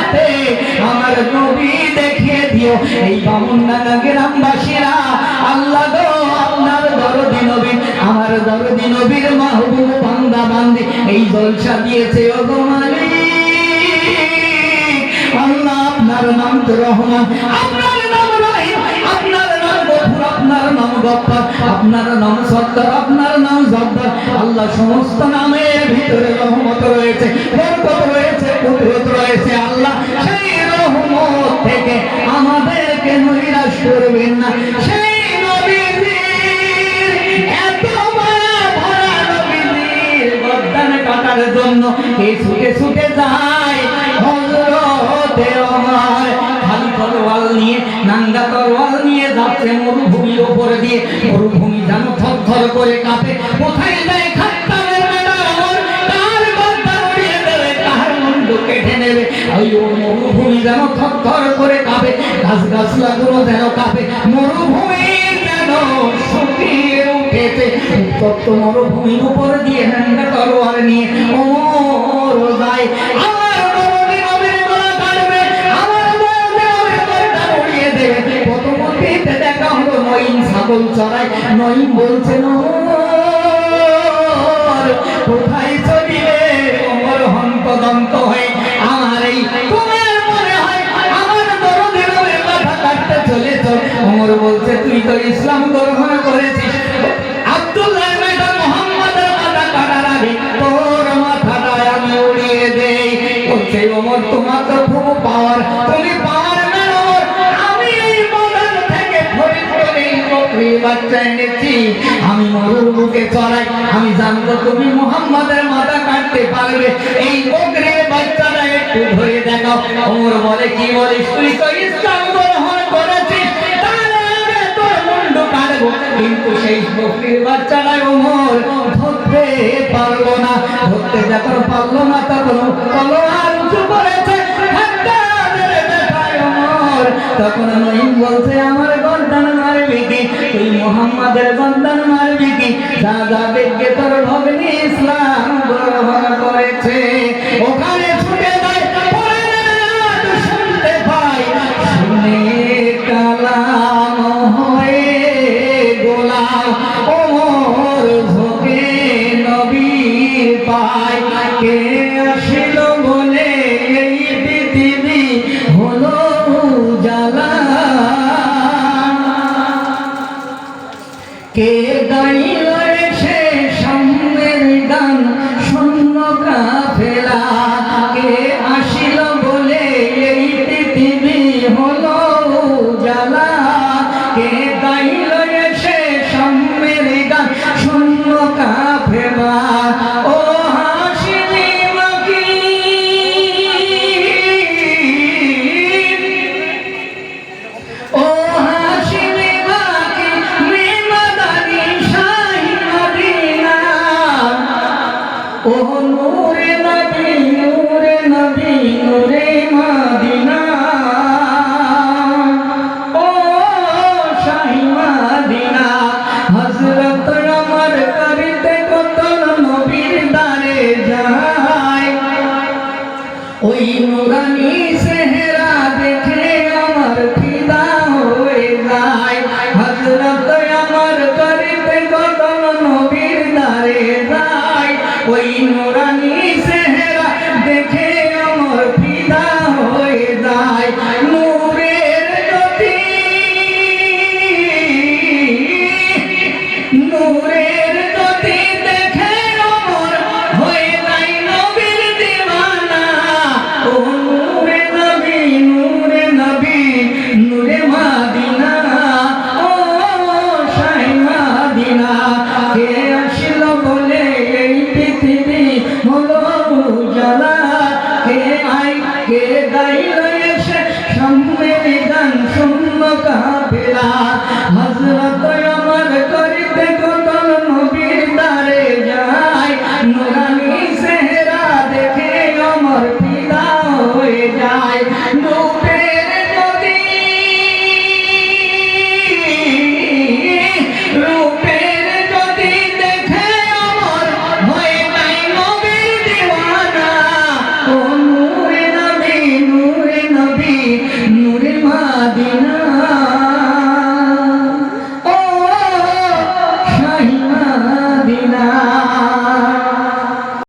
রাতে আমার নবী দেখিয়ে দিও। এই বামুনডাঙ্গা গ্রামবাসীরা আল্লাহ গো আপনার দরদি নবী, আমার দরদি নবীর মাহবুব বান্দা বান্দি এই জলসা দিয়েছে ও গো মালিক। আল্লাহ আপনার নাম তো রহমান, আপনার নাম রহিম, আপনার নাম গফুর, আপনার নাম গফফার, আপনার নাম সত্তার, আপনার নাম জব্বার। আল্লাহ সমস্ত নামের ভিতরে রহমত রয়েছে, বরকত রয়েছে, কুদরত রয়েছে। আল্লাহ সেই রহমত থেকে আমাদেরকে নিরাশ করবেন না। সেই নবীজির এত মায়া ভরা নবীজির গর্দান কাটার জন্য কে ছুটে ছুটে যায়। হযরতে ওমর খালি তরোয়াল নিয়ে, নাঙ্গা তরোয়াল নিয়ে যাচ্ছে মরুভূমির উপর দিয়ে। মরুভূমি যেন থরথর করে কাঁপে। কোথায় যায় খাত্তাবের বেটা ওমর, কার গর্দান উড়িয়ে দেবে, কার মুন্ড কেটে নেবে। ওই মরুভূমি যেন থরথর করে কাঁপে, গাছগাছলাগুলো যেন কাঁপে। মরুভূমি যেন শুকিয়ে উঠেছে। উত্তপ্ত মরুভূমির উপর দিয়ে নাঙ্গা তরোয়াল নিয়ে ওমর যায়। আমার নবী নবীর গলা কাটবে, আমার নবীর গর্দান উড়িয়ে দেবে। পথমধ্যে দেখা হলো নঈম ছাগল চড়ায়। নঈম বলছেন ওমর কোথায় চলিবে? ওমর হন্তদন্ত হয়ে আমার এই তোমার মনে হয় আমার দরদি নবীর মাথা কাটতে চলেছ। ওমর বলছে তুই তো ইসলাম গ্রহণ করেছিস, আব্দুল্লাহ বেটা মুহাম্মাদের মাথা কাটার আগে তোর মাথাটা আমি উড়িয়ে দেই। বলছে ওমর তোমার তো খুব পাওয়ার, তুমি পাওয়ার ম্যান ওমর। আমি এই বাজার থেকে খরিদ করে এই বকরির বাচ্চা এনেছি, আমি মরুর বুকে চড়াই। আমি জানতো তুমি মুহাম্মাদের মাথা কাটতে পারবে, এই বকরির বাচ্চাটা একটু ধরে দেখাও। ওমর বলে কি বলিস, তুই তো ইসলাম গ্রহণ করেছিস, তাহলে আমি তোর মুন্ড কাটবো। কিন্তু সেই বকরির বাচ্চাটা ওমর ধরতে পারলো না। ধরতে যখন পারলো না তখন তলোয়ার উঁচু করেছে। তখন নঈম বলছে আমার গর্দান মারবি কি, তুই মুহাম্মাদের গর্দান মারবি কি? যা যা দেখে তোর ভগ্নী ইসলাম গ্রহণ করেছে। ওখানে ছুটে যায়, শুনতে পাই, শুনে কালাম হয়ে গোলাম। ওমর ঝোঁকে নবীর পায়, কে আসিল বলে এই পৃথিবী হলো উজালা। কে গাইল সে সামনের গান শূন্য কাফেলা, কে আসিল বলে এই পৃথিবী হলো উজালা। কে গাইল সে সামনের গান শূন্য কাফেলা। ও হাসিনি মাকি, ও হাসিনি মাকি মেমাদানি শাহী মদিনা। ও নূরে নবী, নূরে নবী, নূরে মদিনা। ও শাহী মদিনা, হযরত ওমর করিতে কতল নবীর দারে যায়। ওই নুরানি চেহারা দেখে আমার ফিদা হয়ে যায়। হযরত ওমর করিতে কতল নবীর দারে যায়। ওই নুরানি চেহারা দেখে আমার ফিদা হয়ে যায়। নূরের জ্যোতি, নূরের জ্যোতি দেখে ওমর হয়ে যায় নবীর দিওয়ানা। ও নূরে নবী, নূরে নবী, নূরে মদিনা। ও শাহী মদিনা, কে আসিল বলে এই পৃথিবী হলো উজালা। কে কে গাইল এসে সামনের গান শূন্য কাফেলা। হযরত ওমর করিতে কতল নবীর দারে যায়। নুরানি চেহারা দেখে ওমর ফিদা হয়ে যায়।